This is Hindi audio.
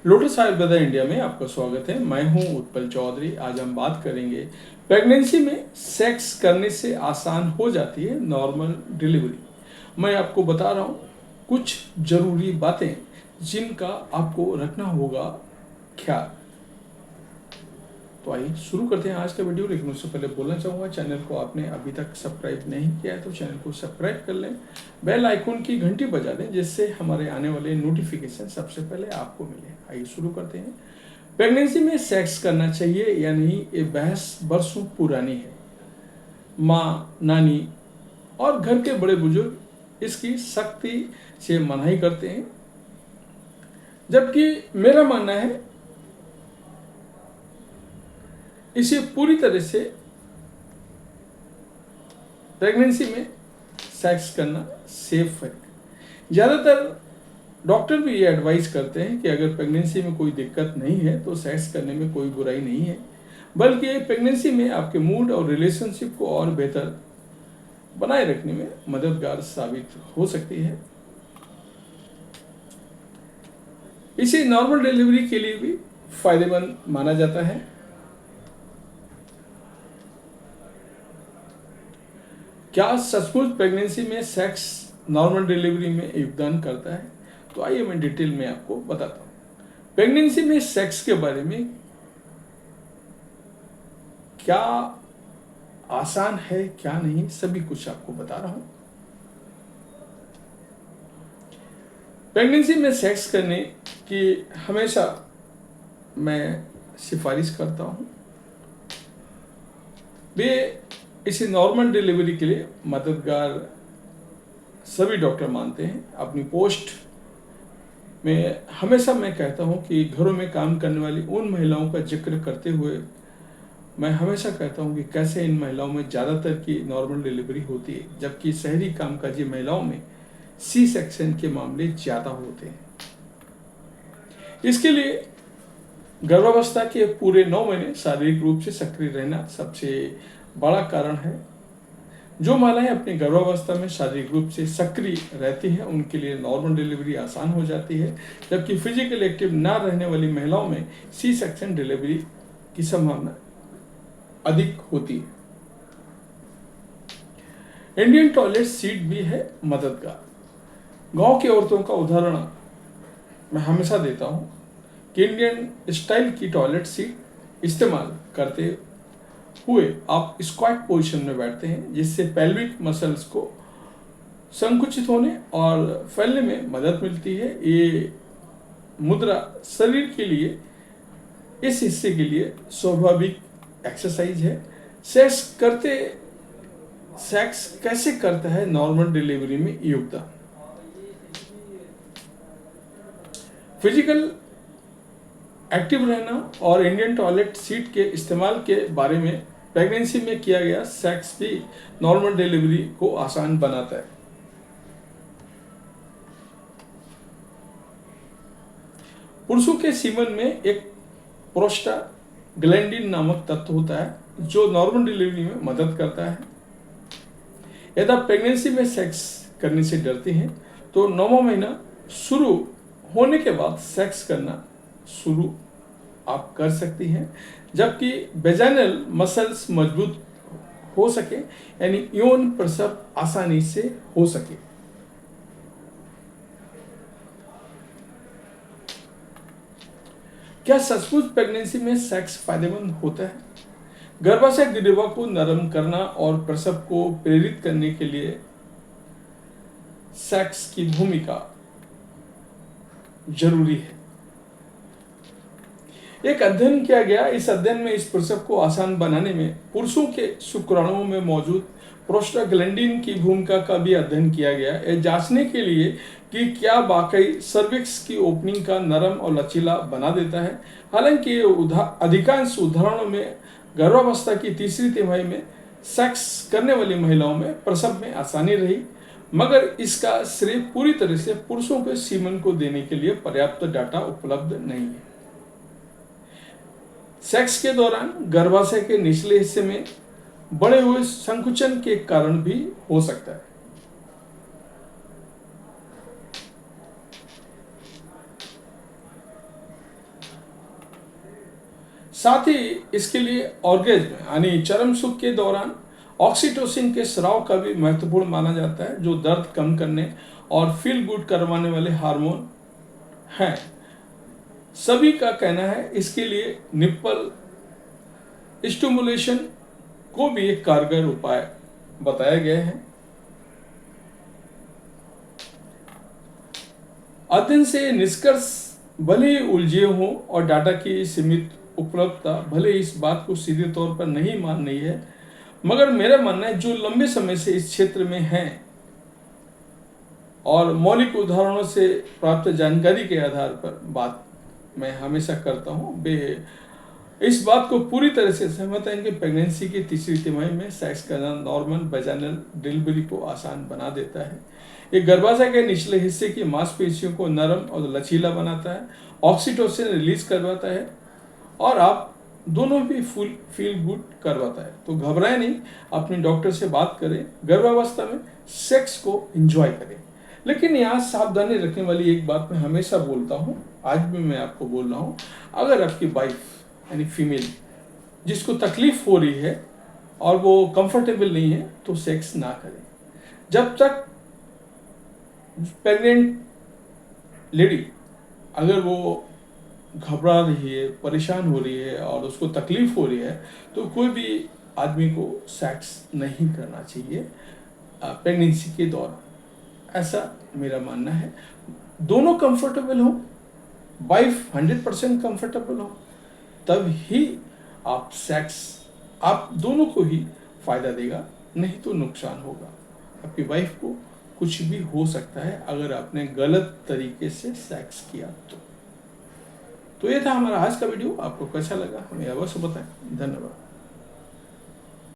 लोटस आयुर्वेदा इंडिया में आपका स्वागत है। मैं हूं उत्पल चौधरी। आज हम बात करेंगे प्रेगनेंसी में सेक्स करने से आसान हो जाती है नॉर्मल डिलीवरी। मैं आपको बता रहा हूं कुछ जरूरी बातें जिनका आपको रखना होगा ख्याल। तो आइए शुरू करते हैं आज का वीडियो। लेकिन उससे पहले बोलना चाहूँगा, चैनल को आपने अभी तक सब्सक्राइब नहीं किया है तो चैनल को सब्सक्राइब कर लें, बेल आइकन की घंटी बजा दें जिससे हमारे आने वाले नोटिफिकेशन सबसे पहले आपको मिले। आइए शुरू करते हैं। प्रेगनेंसी में सेक्स करना चाहिए या नहीं, ये बहस बरसों पुरानी है। माँ, नानी और घर के बड़े बुजुर्ग इसकी सख्ती से मनाही करते हैं, जबकि मेरा मानना है इसे पूरी तरह से प्रेगनेंसी में सेक्स करना सेफ है। ज़्यादातर डॉक्टर भी ये एडवाइस करते हैं कि अगर प्रेगनेंसी में कोई दिक्कत नहीं है तो सेक्स करने में कोई बुराई नहीं है, बल्कि ये प्रेगनेंसी में आपके मूड और रिलेशनशिप को और बेहतर बनाए रखने में मददगार साबित हो सकती है। इसे नॉर्मल डिलीवरी के लिए भी फायदेमंद माना जाता है। क्या सचमुच प्रेगनेंसी में सेक्स नॉर्मल डिलीवरी में योगदान करता है? तो आइए मैं डिटेल में आपको बताता हूँ। प्रेगनेंसी में सेक्स के बारे में क्या आसान है क्या नहीं, सभी कुछ आपको बता रहा हूँ। प्रेगनेंसी में सेक्स करने की हमेशा मैं सिफारिश करता हूँ। वे इसे नॉर्मल डिलीवरी के लिए मददगार सभी डॉक्टर मानते हैं। अपनी पोस्ट में हमेशा मैं कहता हूं कि घरों में काम करने वाली उन महिलाओं का जिक्र करते हुए मैं हमेशा कहता हूं कि कैसे इन महिलाओं में ज़्यादातर की नॉर्मल डिलीवरी होती है, जबकि शहरी कामकाजी महिलाओं में सी सेक्शन के मामले ज़्यादा होते हैं। इसके लिए गर्भावस्था के पूरे 9 महीने शारीरिक रूप से सक्रिय रहना सबसे बड़ा कारण है। जो महिलाएं अपनी गर्भावस्था में शारीरिक रूप से सक्रिय रहती हैं उनके लिए नॉर्मल डिलीवरी आसान हो जाती है, जबकि फिजिकल एक्टिव ना रहने वाली महिलाओं में सी सेक्शन डिलीवरी की संभावना अधिक होती है। इंडियन टॉयलेट सीट भी है मददगार। गांव की औरतों का उदाहरण मैं हमेशा देता हूं कि इंडियन स्टाइल की टॉयलेट सीट इस्तेमाल करते हुए आप स्क्वाट पोजीशन में बैठते हैं, जिससे पेल्विक मसल्स को संकुचित होने और फैलने में मदद मिलती है। ये मुद्रा शरीर के लिए इस हिस्से के लिए स्वाभाविक एक्सरसाइज है। सेक्स कैसे करता है नॉर्मल डिलीवरी में योगदान? फिजिकल एक्टिव रहना और इंडियन टॉयलेट सीट के इस्तेमाल के बारे में प्रेगनेंसी में किया गया सेक्स भी नॉर्मल डिलीवरी को आसान बनाता है। पुरुषों के सीमन में एक प्रोस्टाग्लैंडिन नामक तत्व होता है जो नॉर्मल डिलीवरी में मदद करता है। यदि आप प्रेगनेंसी में सेक्स करने से डरते हैं तो 9वां महीना शुरू होने के बाद सेक्स करना शुरू आप कर सकती हैं, जबकि वेजाइनल मसल्स मजबूत हो सके, यानी यौन प्रसव आसानी से हो सके। क्या सचमुच प्रेगनेंसी में सेक्स फायदेमंद होता है? गर्भाशय गिरिवा को नरम करना और प्रसव को प्रेरित करने के लिए सेक्स की भूमिका जरूरी है। एक अध्ययन किया गया। इस अध्ययन में इस प्रसव को आसान बनाने में पुरुषों के शुक्राणुओं में मौजूद प्रोस्टाग्लैंडिन की भूमिका का भी अध्ययन किया गया, यह जांचने के लिए कि क्या वाकई सर्विक्स की ओपनिंग का नरम और लचीला बना देता है। हालांकि अधिकांश उदाहरणों में गर्भावस्था की तीसरी तिमाही में सेक्स करने वाली महिलाओं में प्रसव में आसानी रही, मगर इसका श्रेय पूरी तरह से पुरुषों के सीमन को देने के लिए पर्याप्त डाटा उपलब्ध नहीं है। सेक्स के दौरान गर्भाशय के निचले हिस्से में बढ़े हुए संकुचन के कारण भी हो सकता है। साथ ही इसके लिए ऑर्गेज्म यानी चरम सुख के दौरान ऑक्सीटोसिन के स्राव का भी महत्वपूर्ण माना जाता है, जो दर्द कम करने और फील गुड करवाने वाले हार्मोन हैं। सभी का कहना है इसके लिए निप्पल स्टिमुलेशन को भी एक कारगर उपाय बताया गया है। अध्ययन से निष्कर्ष भले ही उलझे हों और डाटा की सीमित उपलब्धता भले इस बात को सीधे तौर पर नहीं मान रही है, मगर मेरा मानना है जो लंबे समय से इस क्षेत्र में हैं और मौलिक उदाहरणों से प्राप्त जानकारी के आधार पर बात मैं हमेशा करता हूँ, वे इस बात को पूरी तरह से सहमत हैं कि प्रेगनेंसी की तीसरी तिमाही में सेक्स करना नॉर्मल वैजाइनल डिलीवरी को आसान बना देता है। ये गर्भाशय के निचले हिस्से की मांसपेशियों को नरम और लचीला बनाता है, ऑक्सीटोसिन रिलीज करवाता है और आप दोनों भी फील गुड करवाता है। तो घबराएं नहीं, अपने डॉक्टर से बात करें, गर्भावस्था में सेक्स को एंजॉय करें। लेकिन यहाँ सावधानी रखने वाली एक बात मैं हमेशा बोलता हूँ, आज भी मैं आपको बोल रहा हूँ, अगर आपकी वाइफ यानी फीमेल जिसको तकलीफ हो रही है और वो कंफर्टेबल नहीं है तो सेक्स ना करें। जब तक प्रेग्नेंट लेडी अगर वो घबरा रही है, परेशान हो रही है और उसको तकलीफ हो रही है, तो कोई भी आदमी को सेक्स नहीं करना चाहिए प्रेगनेंसी के दौरान, ऐसा मेरा मानना है। दोनों कंफर्टेबल हो, वाइफ 100% कंफर्टेबल हो, तब ही आप सेक्स आप दोनों को ही फायदा देगा, नहीं तो नुकसान होगा। आपकी वाइफ को कुछ भी हो सकता है अगर आपने गलत तरीके से सेक्स किया तो ये था हमारा आज का वीडियो। आपको कैसा लगा हमें अवश्य बताएं। धन्यवाद।